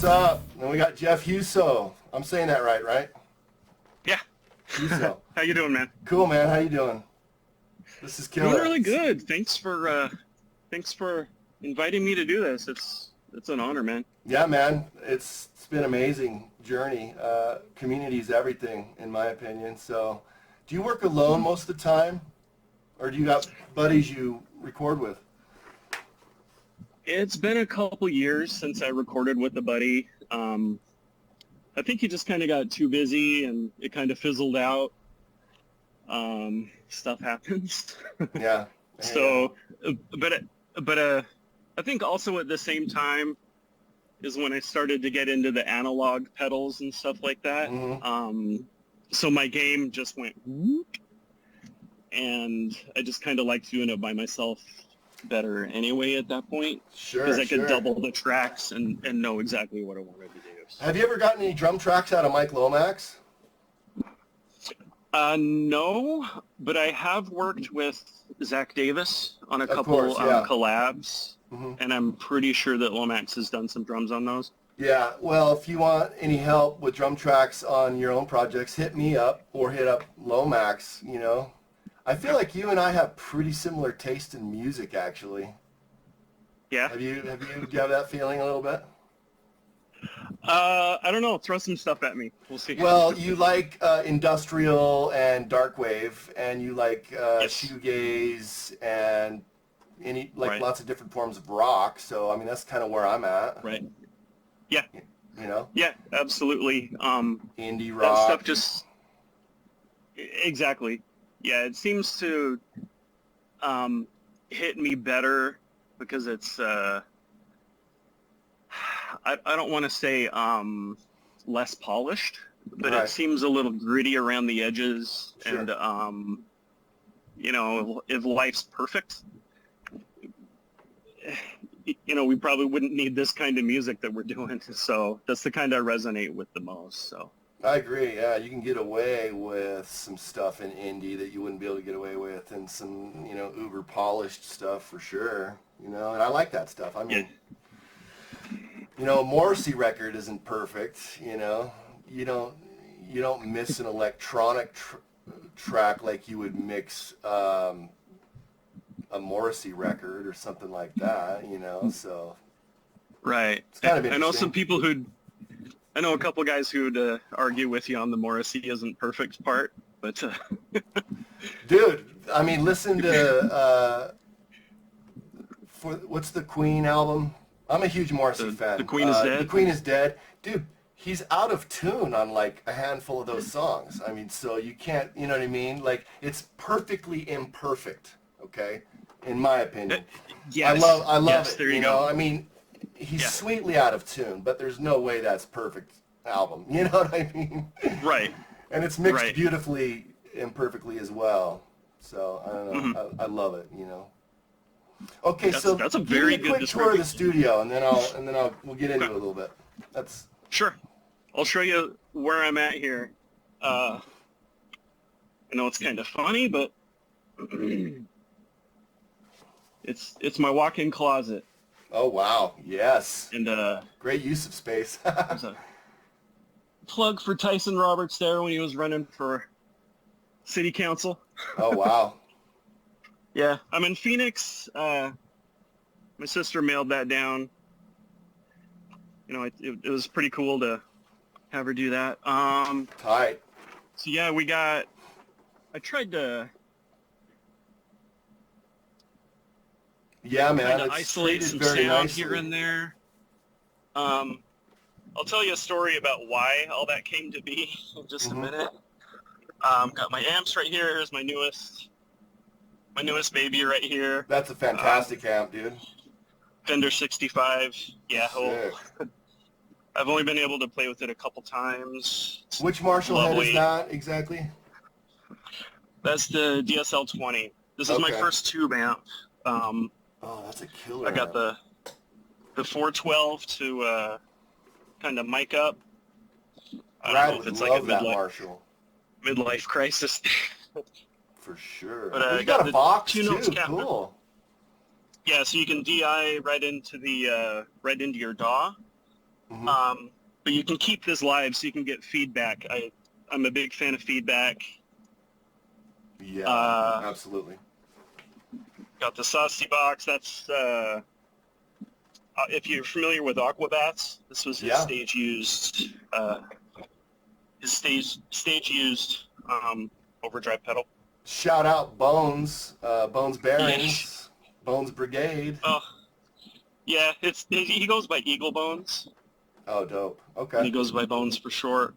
up? And we got Jeff Huso. I'm saying that right? Yeah. Huso. How you doing, man? Cool, man. How you doing? This is killer. Doing really good. Thanks for inviting me to do this. It's an honor, man. Yeah, man. It's been an amazing journey. Community is everything, in my opinion. So, do you work alone most of the time, or do you got buddies you record with? It's been a couple years since I recorded with a buddy. I think he just kind of got too busy and it kind of fizzled out. Stuff happens. Yeah. So, but I think also at the same time is when I started to get into the analog pedals and stuff like that. Mm-hmm. So my game just went whoop, and I just kind of liked doing it by myself better anyway at that point. Sure, because I could double the tracks and know exactly what I wanted to do. So. Have you ever gotten any drum tracks out of Mike Lomax? No, but I have worked with Zach Davis on a couple collabs, and I'm pretty sure that Lomax has done some drums on those. Yeah, well, if you want any help with drum tracks on your own projects, hit me up or hit up Lomax, you know. I feel like you and I have pretty similar taste in music, actually. Yeah. Do you have that feeling a little bit? I don't know. Throw some stuff at me. We'll see. Well, you like industrial and dark wave, and you like shoegaze and lots of different forms of rock. So, I mean, that's kind of where I'm at. Right. Yeah. You know? Yeah, absolutely. Indie rock. That stuff just... Exactly. Yeah, it seems to hit me better because it's... I don't want to say less polished, but it seems a little gritty around the edges. Sure. And, you know, if life's perfect, you know, we probably wouldn't need this kind of music that we're doing. So that's the kind I resonate with the most. So I agree. Yeah, you can get away with some stuff in indie that you wouldn't be able to get away with, and some, you know, uber polished stuff for sure. You know, and I like that stuff. I mean. Yeah. You know, a Morrissey record isn't perfect. You know, you don't miss an electronic track like you would mix a Morrissey record or something like that. You know, so right. It's kind of interesting. I know some people I know a couple guys who'd argue with you on the Morrissey isn't perfect part, but dude, I mean, listen to what's the Queen album? I'm a huge Morrissey fan. The Queen is Dead? The Queen is Dead. Dude, he's out of tune on, like, a handful of those songs. I mean, so you can't, you know what I mean? Like, it's perfectly imperfect, okay? In my opinion. Yes. I love yes, it, there you go. know? I mean, he's sweetly out of tune, but there's no way that's perfect album. You know what I mean? Right. And it's mixed beautifully, imperfectly as well. So, I don't know. I love it, you know? Okay, so that's a very give me a quick tour of the studio, and then we'll get into it a little bit. That's sure. I'll show you where I'm at here. I know it's kind of funny, but it's my walk-in closet. Oh wow, yes. And great use of space. There's a plug for Tyson Roberts there when he was running for city council. Oh wow. Yeah, I'm in Phoenix. My sister mailed that down. You know, it was pretty cool to have her do that. Tight. So yeah, I tried to. Yeah, man. Kind of isolate some sound here and there. I'll tell you a story about why all that came to be in just a minute. Got my amps right here. Here's my newest baby right here. That's a fantastic amp, dude. Fender 65. Yeah. I've only been able to play with it a couple times. Which Marshall head is that exactly? That's the DSL 20. This is my first tube amp. Oh, that's a killer. I got the 412 to kind of mic up. I don't know if it's like a midlife crisis. For sure. But I you got a box too. Cool. Yeah, so you can DI right into your DAW, But you can keep this live so you can get feedback. I'm a big fan of feedback. Yeah, absolutely. Got the Saucy box. That's if you're familiar with Aquabats, this was his stage used. His stage used overdrive pedal. Shout out Bones, Bones Bearings, Bones Brigade. Oh, yeah, he goes by Eagle Bones. Oh, dope. Okay. And he goes by Bones for short.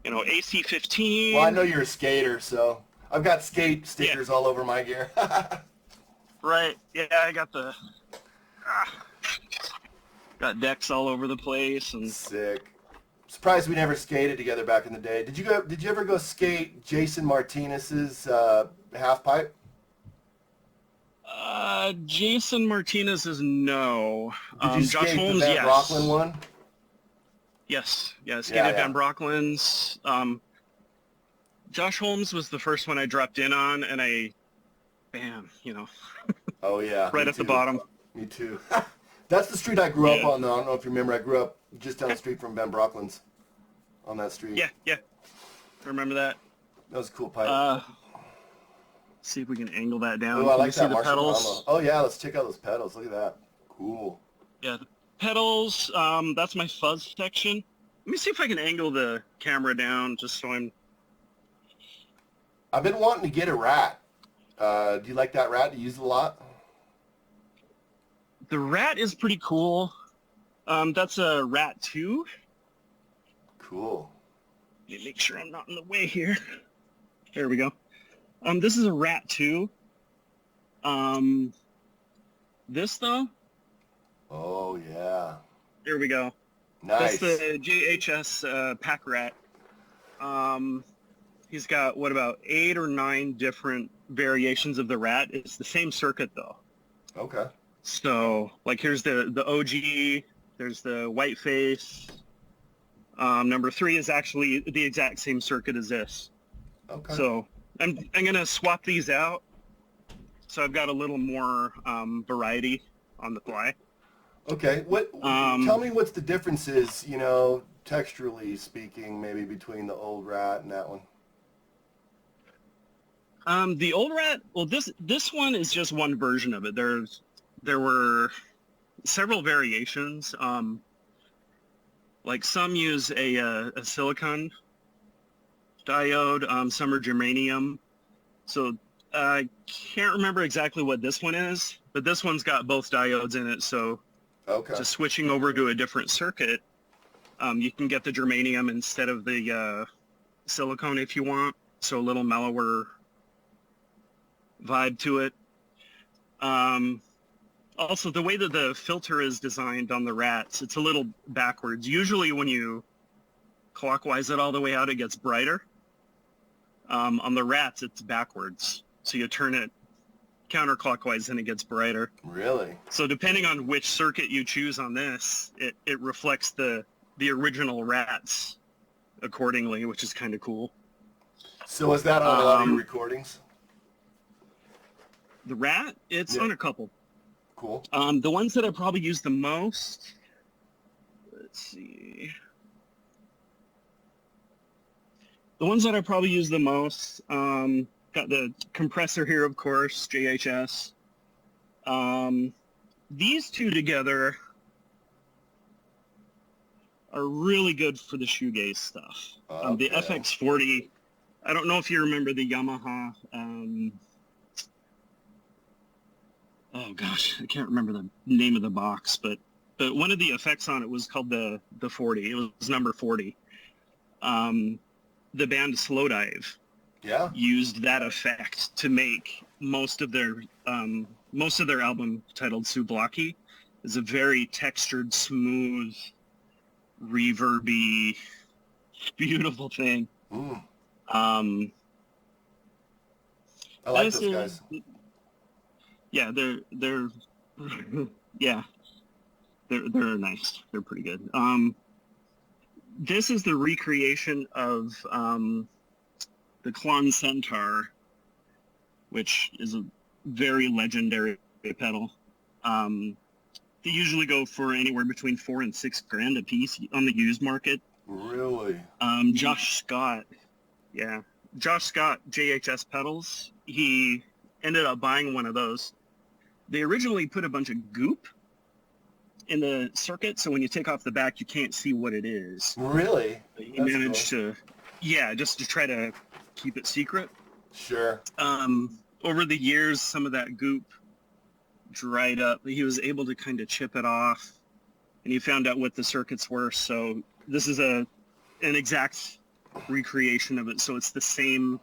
You know, AC-15. Well, I know you're a skater, so I've got skate stickers all over my gear. Right. Yeah, I got got decks all over the place and. Sick. Surprised we never skated together back in the day. Did you ever go skate Jason Martinez's half pipe? Jason Martinez's Did no. you Josh skate Holmes, the Van yes. Brocklin one? Yes, skated Van Brocklin's. Josh Holmes was the first one I dropped in on, and bam, you know. Oh yeah. Right at the bottom. Me too. That's the street I grew up on, though. I don't know if you remember. I grew up just down the street from Van Brocklin's, on that street. Yeah. I remember that. That was a cool pipe. See if we can angle that down. Oh, I like that the Marshall pedals? Brahma. Oh yeah, let's check out those pedals. Look at that. Cool. Yeah, the pedals. That's my fuzz section. Let me see if I can angle the camera down just so I've been wanting to get a Rat. Do you like that Rat? Do you use it a lot? The Rat is pretty cool. That's a Rat 2. Cool. Let me make sure I'm not in the way here. There we go. This is a Rat 2. This though. Oh yeah. There we go. Nice. That's the JHS Pack Rat. He's got what about 8 or 9 different variations of the Rat. It's the same circuit though. Okay. So like here's the OG. There's the white face. Number 3 is actually the exact same circuit as this. Okay. So I'm gonna swap these out. So I've got a little more variety on the fly. Okay. Tell me what's the differences, texturally speaking, maybe between the old Rat and that one. The old Rat. Well, this one is just one version of it. There were several variations. Like some use a silicon diode. Some are germanium. So I can't remember exactly what this one is, but this one's got both diodes in it. So just switching over to a different circuit, you can get the germanium instead of the silicone if you want. So a little mellower vibe to it. Also, the way that the filter is designed on the Rats, it's a little backwards. Usually when you clockwise it all the way out, it gets brighter. On the Rats, it's backwards. So you turn it counterclockwise and it gets brighter. Really? So depending on which circuit you choose on this, it reflects the original Rats accordingly, which is kind of cool. So is that on a lot of your recordings? The Rat? It's on a couple. Cool. The ones that I probably use the most, let's see. The ones that I probably use the most, got the compressor here, of course, JHS. These two together are really good for the shoegaze stuff. The FX40, I don't know if you remember the Yamaha, oh gosh, I can't remember the name of the box, but one of the effects on it was called the 40. It was number 40. The band Slowdive used that effect to make most of their album, titled Souvlaki, is a very textured, smooth, reverby, beautiful thing. I like those guys. Yeah, they're yeah, they're nice. They're pretty good. This is the recreation of the Klon Centaur, which is a very legendary pedal. They usually go for anywhere between $4,000 and $6,000 a piece on the used market. Really? Josh Scott, yeah. Josh Scott, JHS pedals, he ended up buying one of those. They originally put a bunch of goop in the circuit, so when you take off the back, you can't see what it is. Really? But he managed to, yeah, just to try to keep it secret. Sure. Over the years, some of that goop dried up. He was able to kind of chip it off, and he found out what the circuits were. So this is an exact recreation of it. So it's the same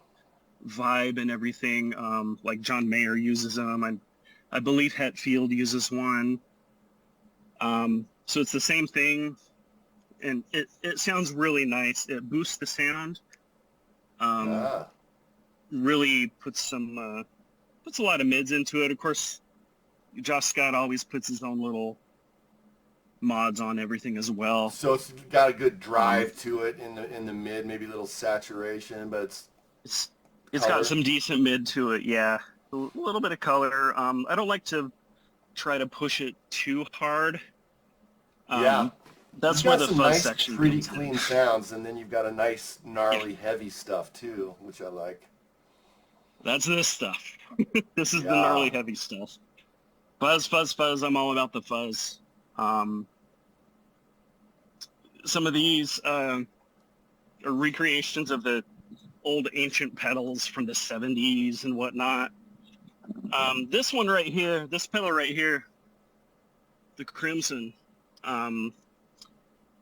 vibe and everything. Like John Mayer uses them. I believe Hetfield uses one. So it's the same thing, and it sounds really nice. It boosts the sound. Really puts a lot of mids into it. Of course, Josh Scott always puts his own little mods on everything as well. So it's got a good drive to it in the mid, maybe a little saturation, but it's got some decent mid to it. Yeah, a little bit of color. I don't like to try to push it too hard. Yeah, that's where the fuzz nice, section pretty comes clean in. sounds, and then you've got a nice, gnarly, heavy stuff too, which I like. That's this stuff. This is the gnarly, heavy stuff. Fuzz, fuzz, fuzz. I'm all about the fuzz. Some of these are recreations of the old ancient pedals from the 70s and whatnot. This one right here, this pedal right here, the Crimson. I'm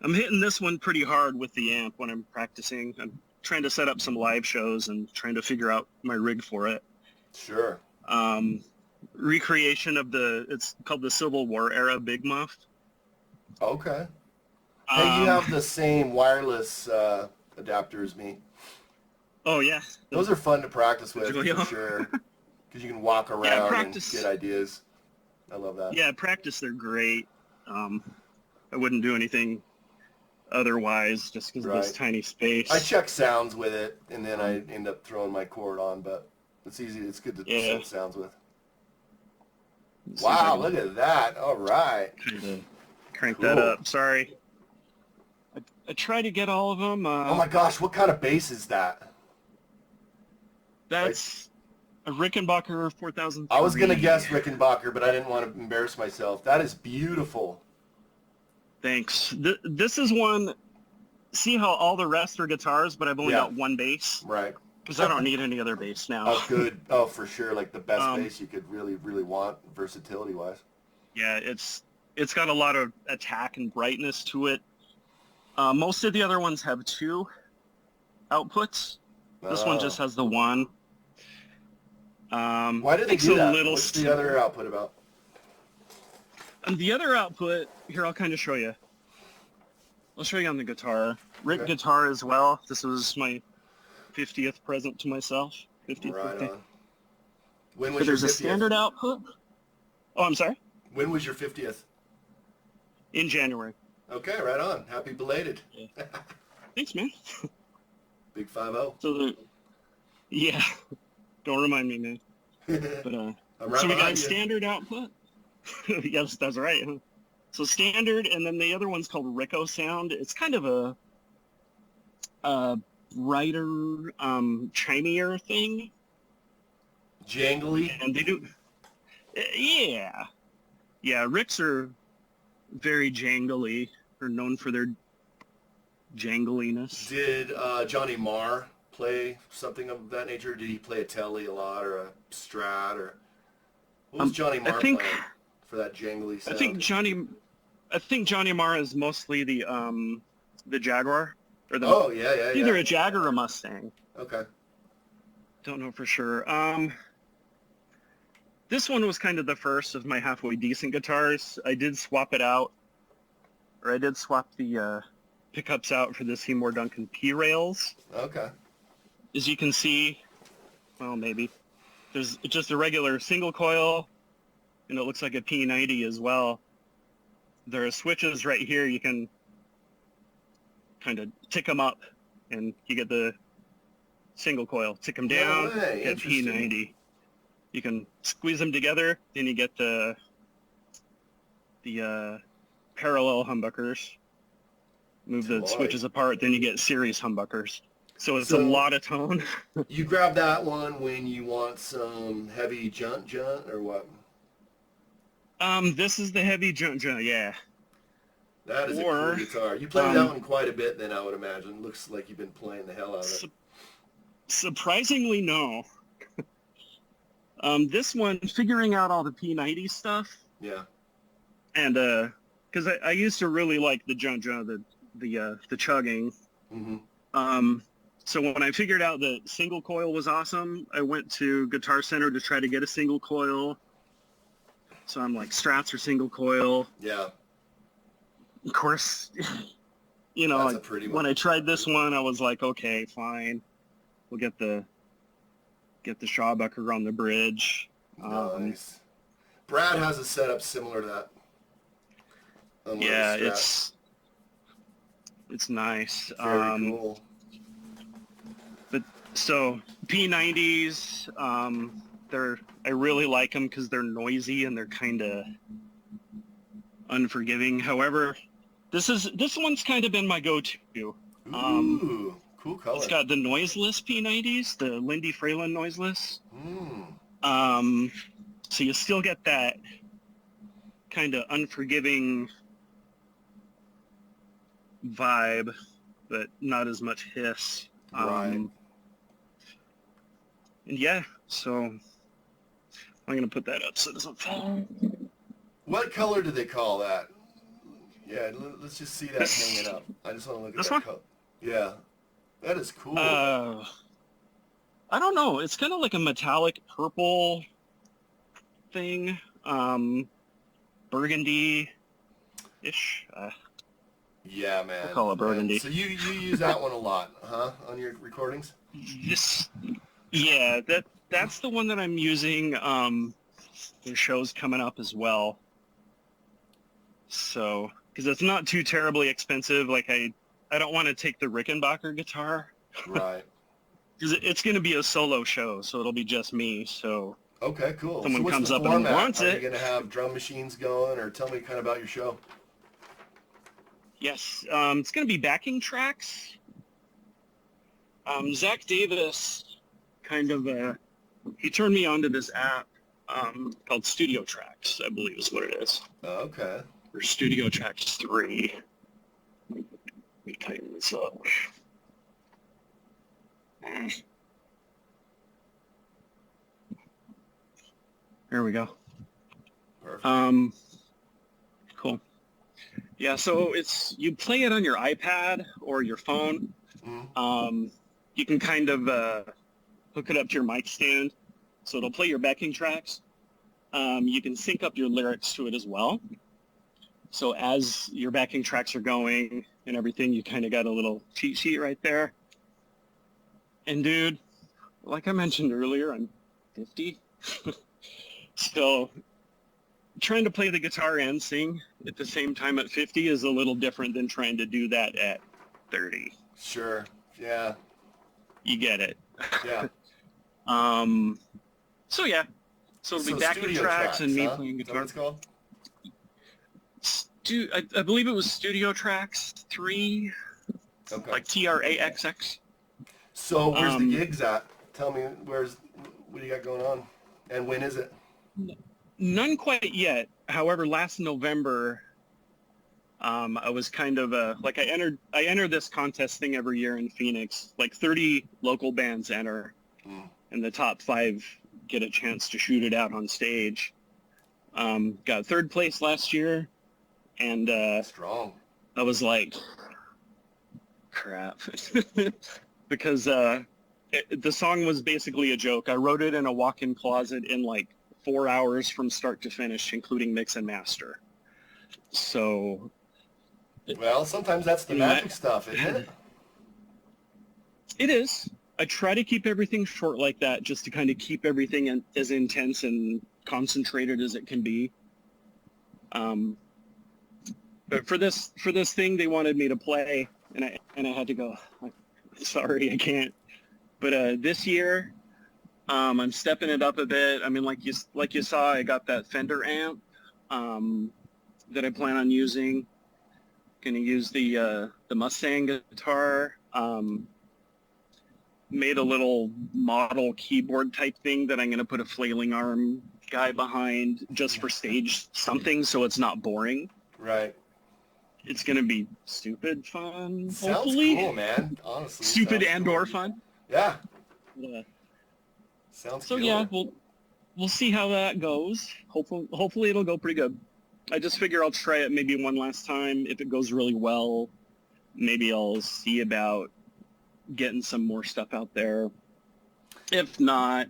hitting this one pretty hard with the amp when I'm practicing. I'm trying to set up some live shows and trying to figure out my rig for it. Sure. Recreation of it's called the Civil War era Big Muff. Okay. Hey, you have the same wireless adapter as me. Oh, yeah. Those are fun to practice with, for sure. Because you can walk around and get ideas. I love that. Yeah, practice, they're great. I wouldn't do anything otherwise just because of this tiny space. I check sounds with it, and then I end up throwing my cord on, but it's easy. It's good to set sounds with. Wow, look at that. All right. Crank that up. Sorry. I try to get all of them. Oh my gosh, what kind of bass is that? That's a Rickenbacker 4003. I was going to guess Rickenbacker, but I didn't want to embarrass myself. That is beautiful. Thanks. This is one, see how all the rest are guitars, but I've only got one bass? Right. Because I don't need any other bass now. Oh, good. Oh, for sure. Like the best bass you could really, really want, versatility-wise. Yeah, it's got a lot of attack and brightness to it. Most of the other ones have 2 outputs. This one just has the 1. Why did they do that? What's the other output about? And the other output, here, I'll kind of show you. I'll show you on the guitar. Rick guitar as well. This was my 50th present to myself. 50th birthday. On. When was your 50th? There's a standard output. Oh, I'm sorry? When was your 50th? In January. Okay, right on. Happy belated. Yeah. Thanks, man. Big 5-0. So don't remind me, man. But so we got standard output. Yes, that's right. So standard, and then the other one's called Rico Sound. It's kind of a brighter, chimier thing. Jangly? And they do, yeah, Ricks are very jangly. They're known for their jangliness. Did Johnny Marr play something of that nature? Did he play a Telly a lot, or a Strat, or what was Johnny Marr playing for that jangly sound? I think Johnny Marr is mostly the Jaguar, or the either a Jag or a Mustang. Okay. Don't know for sure. This one was kind of the first of my halfway decent guitars. I did swap it out, or I did swap the pickups out for the Seymour Duncan P-Rails. Okay. As you can see, well, maybe, there's just a regular single coil, and it looks like a P90 as well. There are switches right here. You can kind of tick them up, and you get the single coil. Tick them down, get P90. You can squeeze them together, then you get the the parallel humbuckers. Move the switches apart, then you get series humbuckers. So it's a lot of tone. You grab that one when you want some heavy junt, or what? This is the heavy junt, yeah. That is a cool guitar. You played that one quite a bit then, I would imagine. Looks like you've been playing the hell out of it. Surprisingly, no. This one, figuring out all the P90 stuff. Yeah. And, because I used to really like the junt, the chugging. Mm-hmm. So when I figured out that single coil was awesome, I went to Guitar Center to try to get a single coil. So I'm like, Strats or single coil. Yeah. Of course, you know, like, when I tried this one, I was like, okay, fine. We'll get the Shawbucker on the bridge. Nice. Brad has a setup similar to that. Yeah, it's nice. Very cool. But so P90s, I really like them because they're noisy and they're kind of unforgiving. However, this one's kind of been my go-to. Ooh, cool color. It's got the noiseless P90s, the Lindy Fralin noiseless. So you still get that kind of unforgiving vibe, but not as much hiss. Right. And yeah, so I'm gonna put that up so it doesn't fall. What color do they call that? Yeah, let's just see that hanging up. I just want to look at that color. Yeah, that is cool. I don't know. It's kind of like a metallic purple thing, burgundy-ish. Yeah, man. We'll call it burgundy. So you use that one a lot, huh? On your recordings? Yeah, that's the one that I'm using. There's shows coming up as well. So, because it's not too terribly expensive. Like I don't want to take the Rickenbacker guitar. Right. Because it's going to be a solo show, so it'll be just me. So. Okay, cool. Someone comes up format? and wants it. Are you going to have drum machines going, or tell me kind of about your show? Yes, it's going to be backing tracks. Zach Davis kind of, he turned me onto this app called Studio Tracks, I believe is what it is. Okay. Or Studio Tracks 3. Let me tighten this up. There we go. Perfect. Cool. Yeah, so you play it on your iPad or your phone. Mm-hmm. You can kind of hook it up to your mic stand, so it'll play your backing tracks. You can sync up your lyrics to it as well. So as your backing tracks are going and everything, you kind of got a little cheat sheet right there. And dude, like I mentioned earlier, I'm 50. So trying to play the guitar and sing at the same time at 50 is a little different than trying to do that at 30. Sure. Yeah. You get it. Yeah. So yeah. So it'll be backing tracks and me playing guitar. Is that what it's called? I believe it was Studio Tracks 3. Okay. Like TRAXX. So where's the gigs at? Tell me what do you got going on? And when is it? None quite yet. However, last November, I was kind of like I enter this contest thing every year in Phoenix. Like 30 local bands enter, and the top 5 get a chance to shoot it out on stage. Got 3rd place last year, and strong. I was like, crap, because the song was basically a joke. I wrote it in a walk-in closet in like 4 hours from start to finish, including mix and master. So, well, sometimes that's the magic stuff, isn't it? It is. I try to keep everything short like that, just to kind of keep everything as intense and concentrated as it can be. But for this thing, they wanted me to play, and I had to go, sorry, I can't. But this year, I'm stepping it up a bit. I mean, like you saw, I got that Fender amp. that I plan on using. Going to use the Mustang guitar. Made a little model keyboard type thing that I'm going to put a flailing arm guy behind just for stage something, so it's not boring. Right. It's going to be stupid fun, Sounds hopefully. cool, man. Honestly. Stupid and cool. or fun. Yeah. Yeah. Sounds so killer. Yeah, we'll see how that goes. Hopefully it'll go pretty good. I just figure I'll try it maybe one last time. If it goes really well, maybe I'll see about getting some more stuff out there. If not,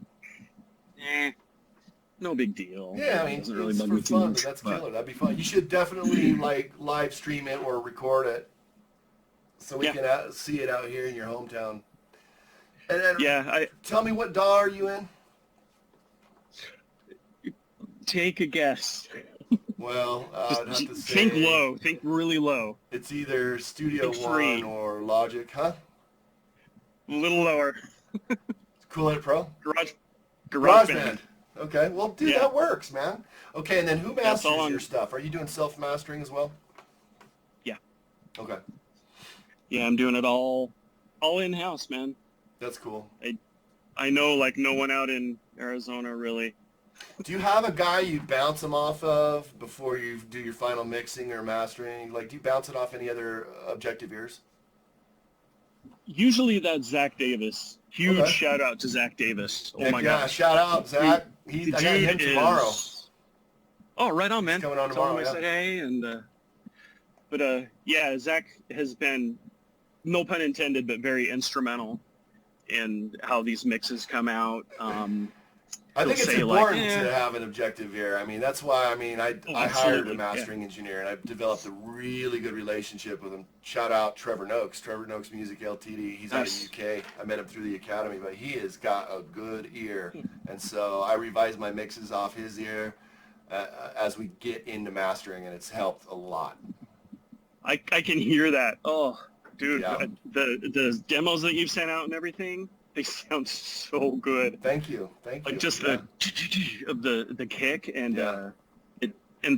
no big deal. Yeah, I mean, doesn't really it's bug for me too fun, much, but that's killer. That'd be fun. You should definitely like live stream it or record it, so we can see it out here in your hometown. And then, tell me, what DAW are you in? Take a guess. Well, I'd have to say... Think low. Think really low. It's either Studio One or Logic, huh? A little lower. Cool Edit Pro? GarageBand. Okay, well, dude, that works, man. Okay, and then who masters your stuff? Are you doing self-mastering as well? Yeah. Okay. Yeah, I'm doing it all in-house, man. That's cool. I know, like, no one out in Arizona, really. Do you have a guy you bounce them off of before you do your final mixing or mastering? Like, do you bounce it off any other objective ears? Usually that's Zach Davis. Huge shout out to Zach Davis. Oh my gosh. Shout out, Zach. I got him tomorrow. Oh, right on, man. He's coming on tomorrow, I said hey, but yeah, Zach has been, no pun intended, but very instrumental in how these mixes come out. I think it's important to have an objective ear. I mean, that's why, I hired a mastering engineer, and I've developed a really good relationship with him. Shout out Trevor Noakes, Trevor Noakes Music Ltd. He's out of the UK. I met him through the academy, but he has got a good ear. And so I revise my mixes off his ear as we get into mastering, and it's helped a lot. I can hear that. Oh, dude, the demos that you've sent out and everything, they sound so good. Thank you. Like just the of the kick and the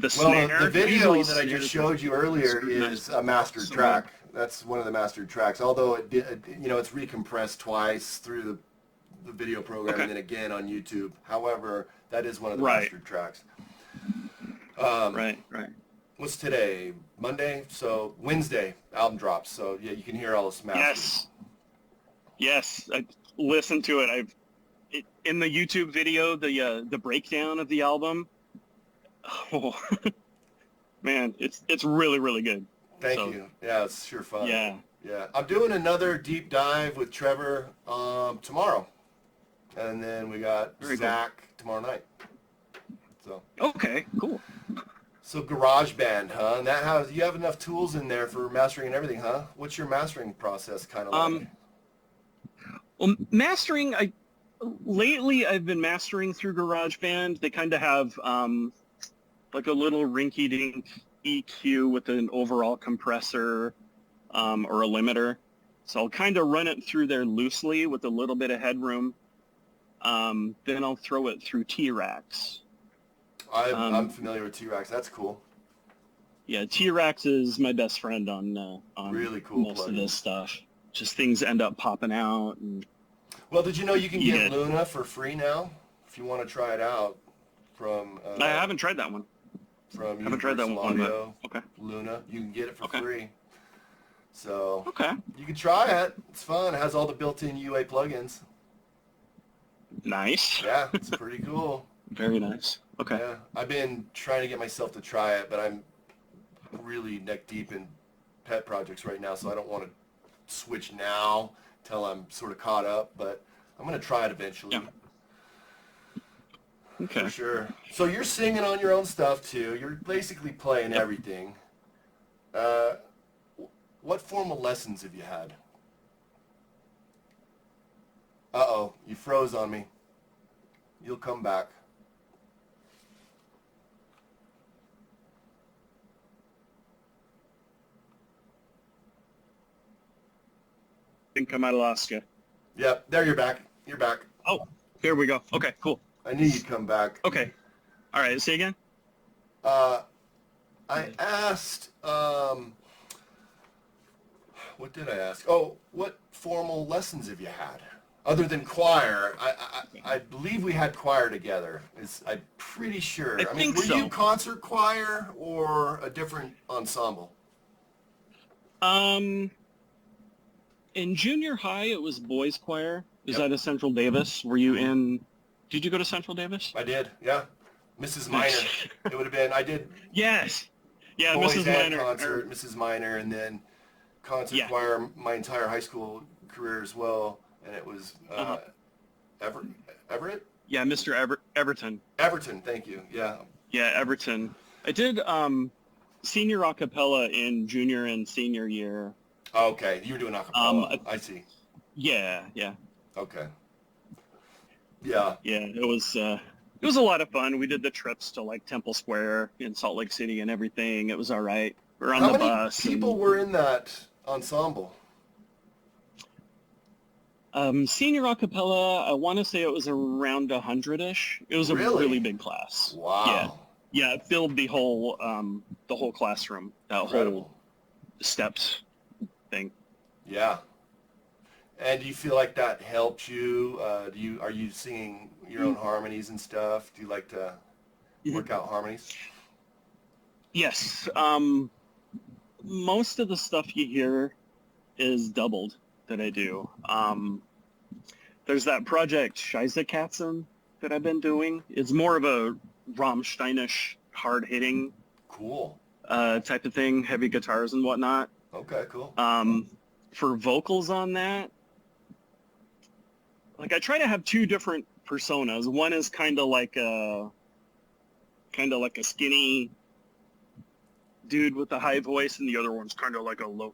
snare. Well, the video that I just showed you earlier is a mastered track. That's one of the mastered tracks. Although it's recompressed twice through the video program and then again on YouTube. However, that is one of the mastered tracks. Right. What's today? Monday? So Wednesday, album drops. So yeah, you can hear all this masters. Yes. I listened to it. In the YouTube video, the breakdown of the album. Oh, man, it's really, really good. Thank you. Yeah, it's sure fun. Yeah. I'm doing another deep dive with Trevor tomorrow, and then we got Zach tomorrow night. So. Okay, cool. So GarageBand, huh? And you have enough tools in there for mastering and everything, huh? What's your mastering process kind of like? Well, mastering, lately I've been mastering through GarageBand. They kind of have like a little rinky-dink EQ with an overall compressor or a limiter. So I'll kind of run it through there loosely with a little bit of headroom. Then I'll throw it through T-Rax. I'm familiar with T-Rax. That's cool. Yeah, T-Rax is my best friend on really cool most of this stuff. Just things end up popping out. Well, did you know you can get Luna for free now? If you want to try it out from... I haven't tried that one. From haven't tried that one. Okay. Luna, you can get it for free. So you can try it. It's fun. It has all the built-in UA plugins. Nice. Yeah, it's pretty cool. Very nice. Okay. Yeah, I've been trying to get myself to try it, but I'm really neck deep in pet projects right now, so I don't want to switch now till I'm sort of caught up, but I'm going to try it eventually. Yeah. Okay. For sure. So you're singing on your own stuff too. You're basically playing everything. What formal lessons have you had? Uh-oh, you froze on me. You'll come back. I think I might have lost you. Yep, there you're back. You're back. Oh, there we go. Okay, cool. I knew you'd come back. Okay. All right, say again? I asked, what did I ask? Oh, what formal lessons have you had? Other than choir, I believe we had choir together. I'm pretty sure. I think were so. you concert choir or a different ensemble? In junior high, it was boys choir. Was that at Central Davis? Were you in? Did you go to Central Davis? I did. Yeah, Mrs. Minor. It would have been. I did. Yes. Yeah, boys Mrs. and Minor. concert, Mrs. Minor, and then concert choir my entire high school career as well. And it was Everett? Yeah, Mr. Everton. Everton, thank you. Yeah. Yeah, Everton. I did senior a cappella in junior and senior year. Oh, okay, you were doing a cappella. I see. Yeah. Okay. Yeah. Yeah, it was a lot of fun. We did the trips to like Temple Square in Salt Lake City and everything. It was all right. We're on the bus. How many people were in that ensemble? Senior a cappella, I want to say it was around 100-ish. It was a really big class. Wow. Yeah, it filled the whole classroom. That Incredible. whole steps thing. Yeah. And do you feel like that helped you? Are you singing your own harmonies and stuff? Do you like to work out harmonies? Yes. Most of the stuff you hear is doubled that I do. There's that project Scheisse Katzen that I've been doing. It's more of a Rammsteinish, hard-hitting type of thing, heavy guitars and whatnot. Okay, cool. For vocals on that, like I try to have two different personas. One is kind of like a skinny dude with a high voice, and the other one's kind of like a low,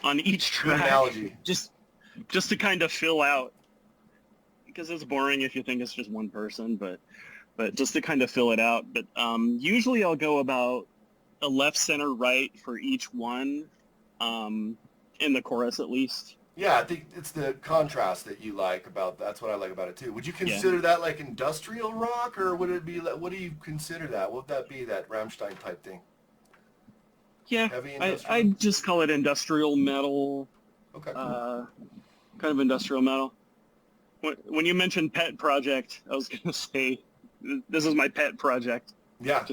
on each track. Good analogy. Just to kind of fill out, because it's boring if you think it's just one person, but just to kind of fill it out. But usually I'll go about a left, center, right for each one, in the chorus at least. Yeah, I think it's the contrast that you like about that's what I like about it too. Would you consider that like industrial rock, or would it be like, what do you consider that? What would that be, that Rammstein type thing? Yeah, Heavy I just call it industrial metal. Okay, cool. Kind of industrial metal. When you mentioned pet project, I was going to say, this is my pet project. Yeah.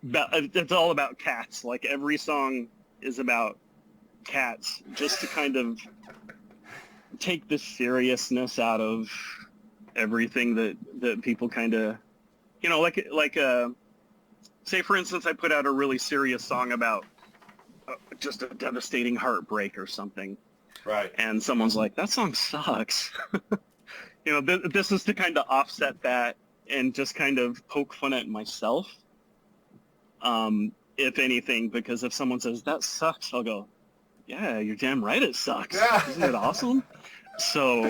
It's all about cats. Like every song is about cats, just to kind of take the seriousness out of everything that people kind of, say for instance, I put out a really serious song about just a devastating heartbreak or something. Right. And someone's like, that song sucks. This is to kind of offset that and just kind of poke fun at myself. If anything, because if someone says that sucks, I'll go, yeah, you're damn right it sucks. Yeah. Isn't it awesome? So,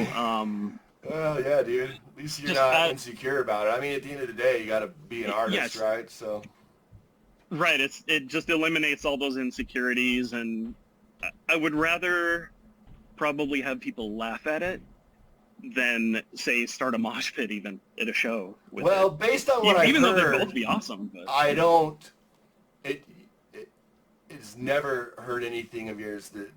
well, yeah, dude. At least you're not insecure about it. I mean, at the end of the day, you got to be an artist, right? So. Right. It just eliminates all those insecurities, and I would rather probably have people laugh at it than, say, start a mosh pit even at a show. Well, based on what I've heard, even though they'd both be awesome, but I don't. It's never heard anything of yours that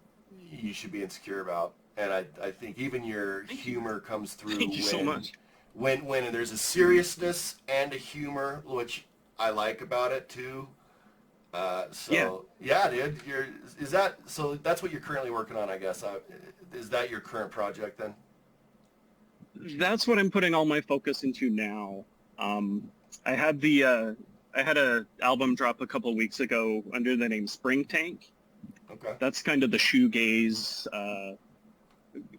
you should be insecure about, and I think even your humor comes through. Thank you so much. When there's a seriousness and a humor, which I like about it too. Yeah, dude. So that's what you're currently working on, I guess. Is that your current project then? That's what I'm putting all my focus into now. I had a album drop a couple of weeks ago under the name Springtank. Okay. That's kind of the shoegaze,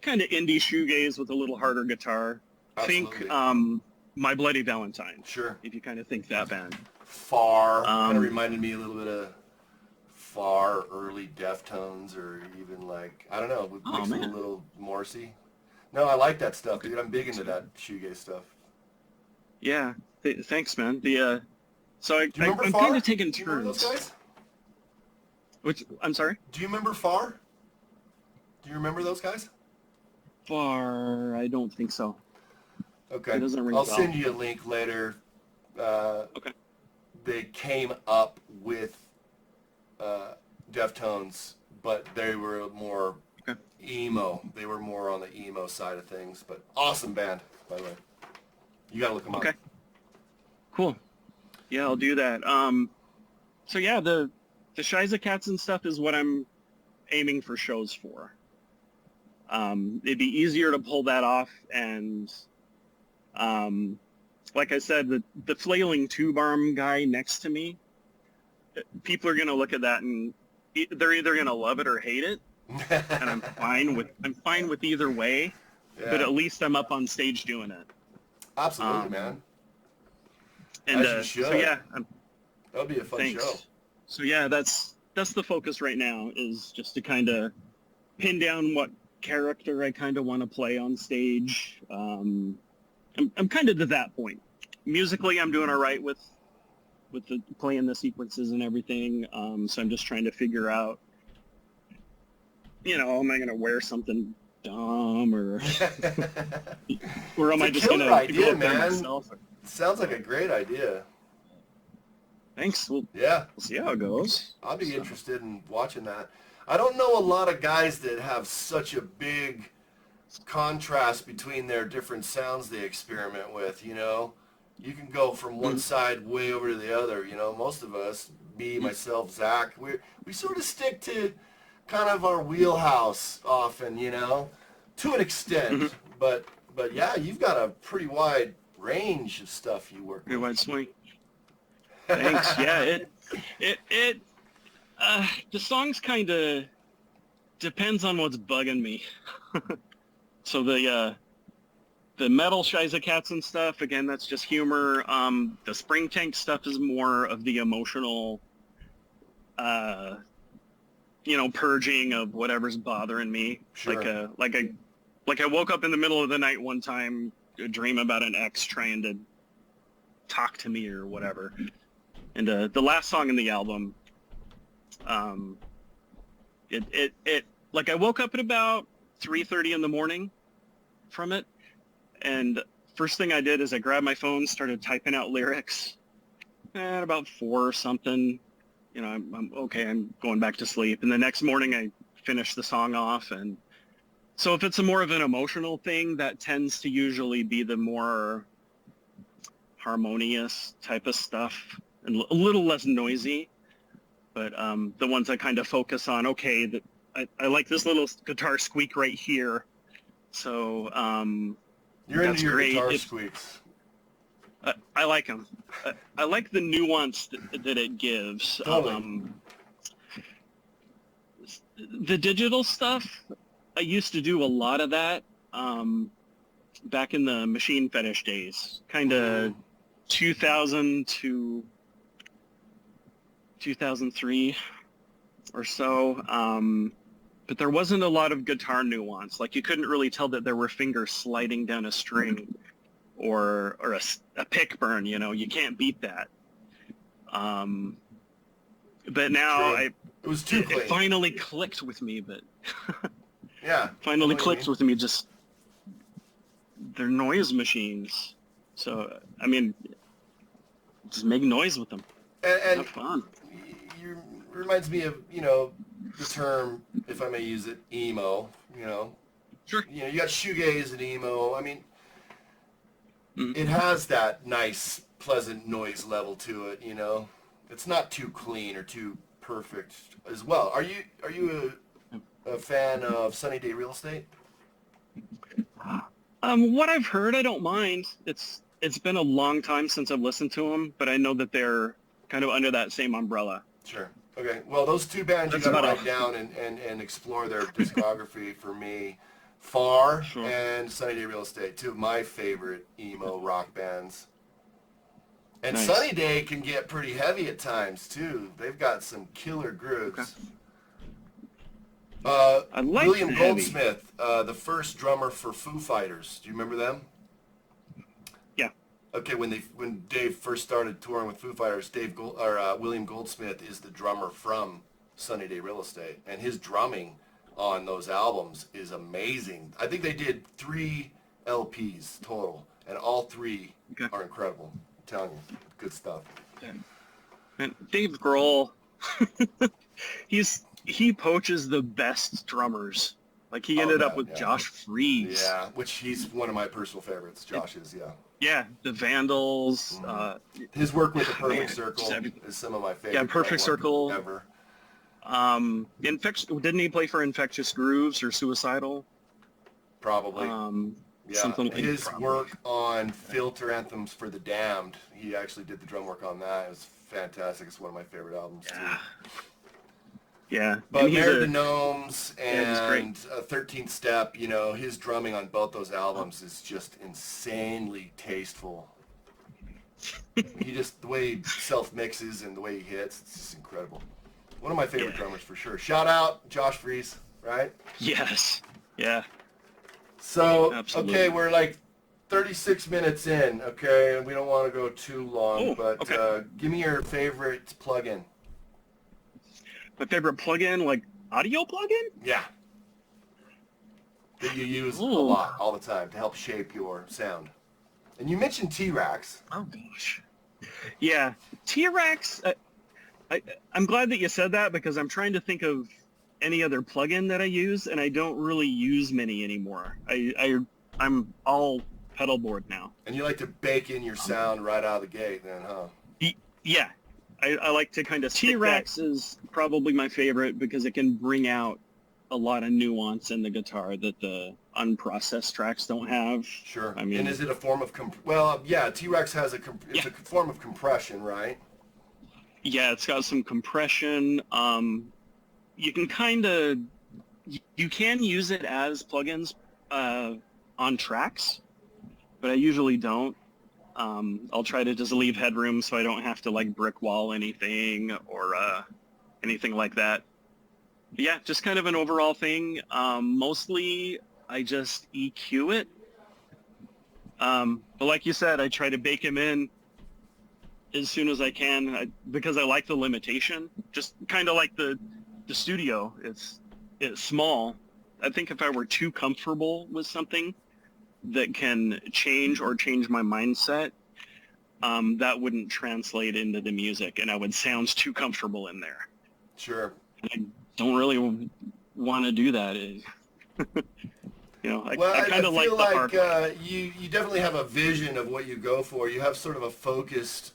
kind of indie shoegaze with a little harder guitar. Absolutely. Think My Bloody Valentine. Sure. If you kind of think that band. Far. Kind of reminded me a little bit of Far, early Deftones, or even like, I don't know, makes it a little Morrissey. No, I like that stuff, dude. I'm big into that shoegaze stuff. Yeah. Thanks, man. So I'm Far? kind of taking turns. Do you remember those guys? Which, I'm sorry? Do you remember Far? Do you remember those guys? Far, I don't think so. Okay. I'll send you a link later. Okay. they came up with Deftones, but they were more emo. They were more on the emo side of things, but awesome band, by the way. You gotta look them up. Okay. Cool. Yeah, I'll do that. So yeah, the Scheisse Katzen stuff is what I'm aiming for shows for. It'd be easier to pull that off, and like I said, the flailing tube arm guy next to me, people are gonna look at that and they're either gonna love it or hate it, and I'm fine with either way. Yeah. But at least I'm up on stage doing it. Absolutely, man. And so yeah, that'll be a fun show. So yeah, that's the focus right now, is just to kind of pin down what character I kind of want to play on stage. I'm kind of to that point. Musically, I'm doing all right with the playing the sequences and everything. So I'm just trying to figure out, am I going to wear something dumb or am I just going to go up there myself? Sounds like a great idea. Thanks. We'll see how it goes. I'll be interested in watching that. I don't know a lot of guys that have such a big contrast between their different sounds they experiment with, You can go from one side way over to the other, Most of us, me, myself, Zach, we sort of stick to kind of our wheelhouse often, to an extent. But yeah, you've got a pretty wide range of stuff you work with. Pretty wide swing. Thanks. Yeah, the songs kind of depends on what's bugging me. So the metal Scheisse Katzen stuff, again, that's just humor. The Springtank stuff is more of the emotional, purging of whatever's bothering me. Sure. Like I woke up in the middle of the night one time, a dream about an ex trying to talk to me or whatever. And the last song in the album, like I woke up at about 3:30 in the morning from it, and first thing I did is I grabbed my phone, started typing out lyrics. At about 4 or something, I'm okay, I'm going back to sleep. And the next morning I finished the song off. And so if it's a more of an emotional thing, that tends to usually be the more harmonious type of stuff and a little less noisy. But the ones I kind of focus on, okay, I like this little guitar squeak right here. So you're into your guitar squeaks. I like them. I like the nuance that it gives. Totally. The digital stuff, I used to do a lot of that back in the Machine Fetish days, kind of 2000 to 2003 or so. But there wasn't a lot of guitar nuance. Like you couldn't really tell that there were fingers sliding down a string or a pick burn, you can't beat that. But now it was too clean. It finally clicked with me, but yeah, finally clicked with me. Just they're noise machines. So, I mean, just make noise with them. And have fun. Reminds me of, the term, if I may use it, emo, Sure. You got shoegaze and emo. I mean, it has that nice, pleasant noise level to it, It's not too clean or too perfect as well. Are you a fan of Sunny Day Real Estate? What I've heard, I don't mind. It's been a long time since I've listened to them, but I know that they're kind of under that same umbrella. Sure. Okay. Well, those two bands you got to write down and explore their discography for me. Far and Sunny Day Real Estate, two of my favorite emo rock bands. And nice. Sunny Day can get pretty heavy at times too. They've got some killer grooves. Okay. I like William Goldsmith, the first drummer for Foo Fighters. Do you remember them? Yeah. Okay, when Dave first started touring with Foo Fighters, William Goldsmith is the drummer from Sunny Day Real Estate, and his drumming on those albums is amazing. I think they did 3 LPs total, and all 3 are incredible. I'm telling you, good stuff. Okay. And Dave Grohl, he poaches the best drummers. Like he ended up with Josh Freese. Yeah, which he's one of my personal favorites. Josh is, yeah. Yeah, the Vandals. His work with the Perfect Circle is some of my favorite. Yeah, Perfect Circle ever. Didn't he play for Infectious Grooves or Suicidal? Probably. Yeah, something like his work on Filter Anthems for the Damned, he actually did the drum work on that. It was fantastic. It's one of my favorite albums too. Yeah. But Married to Gnomes and 13th Step, you know, his drumming on both those albums is just insanely tasteful. The way he self-mixes and the way he hits, it's just incredible. One of my favorite drummers for sure. Shout out Josh Freese, right? Yes. Yeah. So, Absolutely. Okay, we're like 36 minutes in, okay, and we don't want to go too long, give me your favorite plugin. My favorite plugin, like audio plugin? Yeah. That you use a lot, all the time, to help shape your sound. And you mentioned T-Rax. Oh, gosh. Yeah, T-Rax, I'm glad that you said that because I'm trying to think of any other plugin that I use, and I don't really use many anymore. I'm all pedal board now. And you like to bake in your sound right out of the gate then, huh? Yeah. I like to kind of T-Rax is probably my favorite because it can bring out a lot of nuance in the guitar that the unprocessed tracks don't have. Sure. I mean, and is it a form of T-Rax has a form of compression, right? Yeah, it's got some compression. You can you can use it as plugins on tracks, but I usually don't. I'll try to just leave headroom so I don't have to like brick wall anything or anything like that. But yeah, just kind of an overall thing. Mostly I just EQ it. But like you said, I try to bake him in as soon as I can because I like the limitation. Just kind of like the studio. It's small. I think if I were too comfortable with something that can change my mindset, that wouldn't translate into the music, and I would sound too comfortable in there. Sure. And I don't really want to do that. I kind of like the hard way. You definitely have a vision of what you go for. You have sort of a focused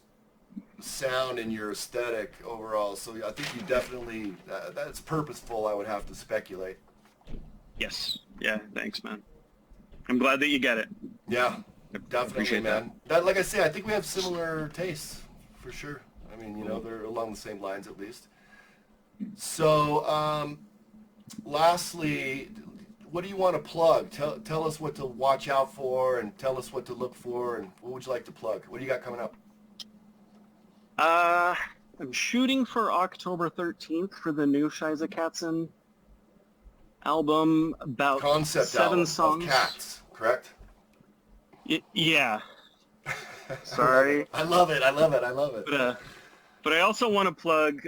sound in your aesthetic overall, so I think you definitely that's purposeful. I would have to speculate. Yes. Yeah. Thanks, man. I'm glad that you get it. Yeah, definitely, man. That, like I say, I think we have similar tastes, for sure. I mean, they're along the same lines at least. So, lastly, what do you want to plug? Tell us what to watch out for, and tell us what to look for, and what would you like to plug? What do you got coming up? I'm shooting for October 13th for the new Scheisse Katzen album, about Concept 7 songs. Of cats, correct? Yeah. Sorry. I love it. But I also want to plug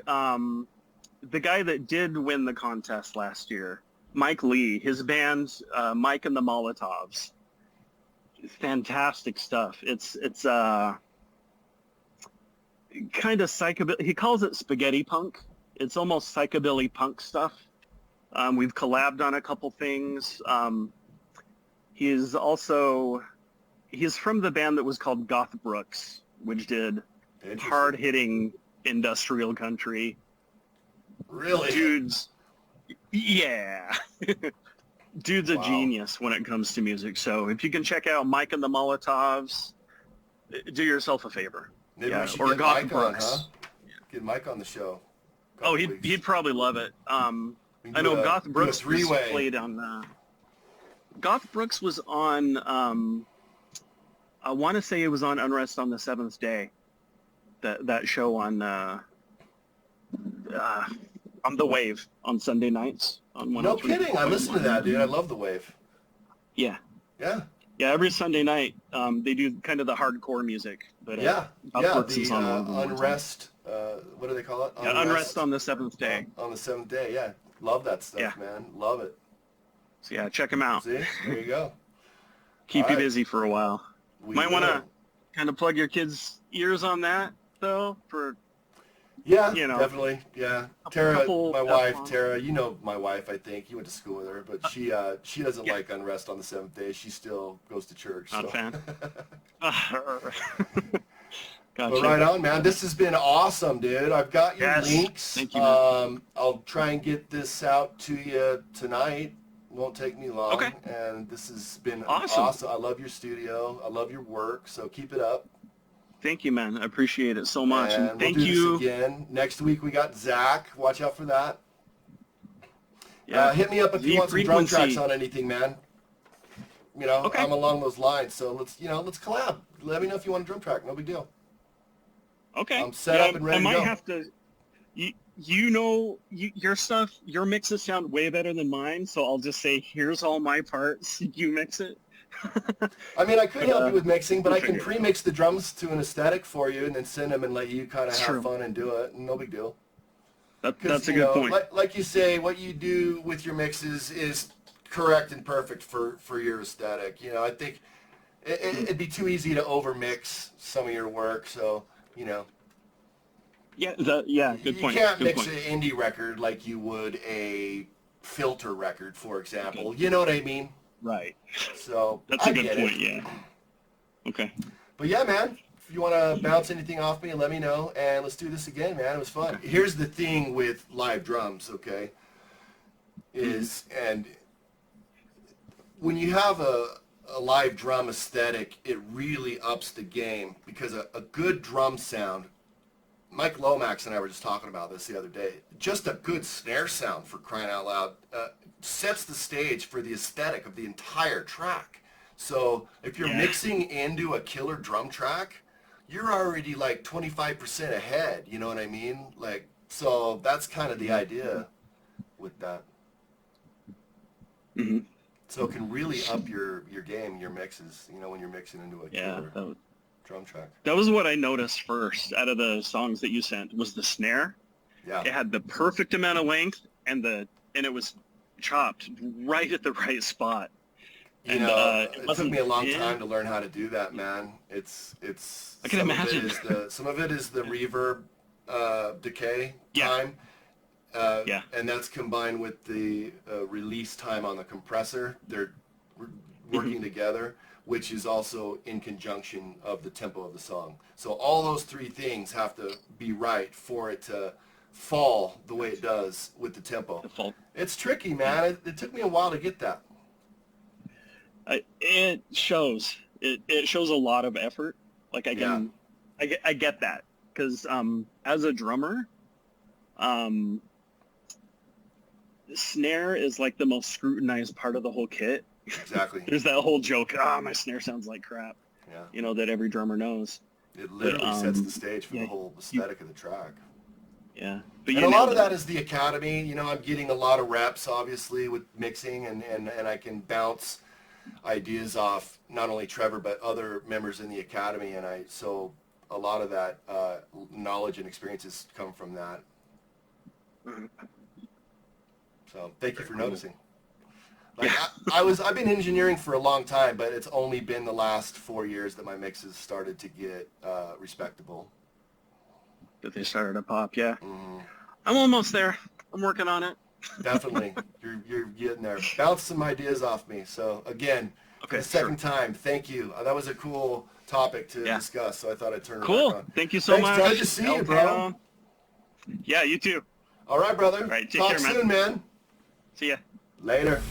the guy that did win the contest last year, Mike Lee. His band, Mike and the Molotovs. Fantastic stuff. It's kind of psychobilly. He calls it spaghetti punk. It's almost psychobilly punk stuff. We've collabed on a couple things. He's from the band that was called Goth Brooks, which did hard-hitting industrial country. Really? Dude's a genius when it comes to music. So if you can check out Mike and the Molotovs, do yourself a favor. Maybe we should get Mike on, huh? Get Mike on the show. He'd probably love it. I know Goth Brooks was played on. Goth Brooks was on. I want to say it was on Unrest on the Seventh Day. That show on the Wave on Sunday nights on 103. No kidding! I listen to that, dude. I love the Wave. Yeah. Yeah. Yeah, every Sunday night they do kind of the hardcore music. But the Unrest. What do they call it? Unrest on the Seventh Day. On the Seventh Day, yeah. Love that stuff, man. Love it. So yeah, check them out. See, there you go. Keep you busy for a while. Might want to kind of plug your kids' ears on that, though. Yeah, you know, definitely. Yeah, Tara, my wife, Tara. You know my wife. I think you went to school with her, but she doesn't like unrest on the seventh day. She still goes to church. Not so. a fan. Gotcha. But right on, man. This has been awesome, dude. I've got your links. Thank you, man. I'll try and get this out to you tonight. Won't take me long. Okay. And this has been awesome. I love your studio. I love your work. So keep it up. Thank you, man. I appreciate it so much. And thank we'll do you. this again. Next week we got Zach. Watch out for that. Yeah. Hit me up if you want some drum tracks on anything, man. You know, okay. I'm along those lines. So let's collab. Let me know if you want a drum track. No big deal. Okay. I'm set up and ready to go. I might have to. You know, your stuff, your mixes sound way better than mine. So I'll just say, here's all my parts. You mix it. I mean, I could help you with mixing, but I can pre-mix the drums to an aesthetic for you and then send them and let you kind of have fun and do it. No big deal. That's a good point. Like you say, what you do with your mixes is correct and perfect for your aesthetic. You know, I think it'd be too easy to over-mix some of your work, so, you know. Yeah, good point. You can't mix an indie record like you would a filter record, for example. You know what I mean? Right. So that's a good point, yeah. Okay. But yeah, man, if you want to bounce anything off me, let me know, and let's do this again, man. It was fun. Okay. Here's the thing with live drums, okay, and when you have a live drum aesthetic, it really ups the game, because a good drum sound, Mike Lomax and I were just talking about this the other day, just a good snare sound, for crying out loud, sets the stage for the aesthetic of the entire track. So if you're mixing into a killer drum track, you're already like 25% ahead, you know what I mean? Like, so that's kind of the idea with that. Mm-hmm. So it can really up your game, your mixes, you know, when you're mixing into a killer drum track. That was what I noticed first out of the songs that you sent, was the snare. Yeah. It had the perfect amount of length, and it was chopped right at the right spot. You know, it took me a long time to learn how to do that, man. It's I can imagine. Some of it is the reverb decay time. And that's combined with the release time on the compressor. They're working together, which is also in conjunction of the tempo of the song. So all those three things have to be right for it to fall the way it does with the tempo. It's tricky, man. It took me a while to get that. It shows. It shows a lot of effort. Like I get that, because as a drummer, the snare is like the most scrutinized part of the whole kit. Exactly. There's that whole joke, my snare sounds like crap. Yeah. You know, that every drummer knows. It literally sets the stage for the whole aesthetic of the track. Yeah. But and a lot of that is the academy. You know, I'm getting a lot of reps, obviously, with mixing, and I can bounce ideas off not only Trevor, but other members in the academy. And so a lot of that knowledge and experiences come from that. So thank you for noticing. Like I've been engineering for a long time, but it's only been the last 4 years that my mixes started to get respectable. That they started to pop, yeah. I'm almost there. I'm working on it. Definitely, you're getting there. Bounce some ideas off me. So again, for the second time, thank you. That was a cool topic to discuss, so I thought I'd turn it back on. Thank you so much. Good to see you, bro. Yeah, you too. All right, brother. All right, take Talk care, man. soon, man. See ya. Later.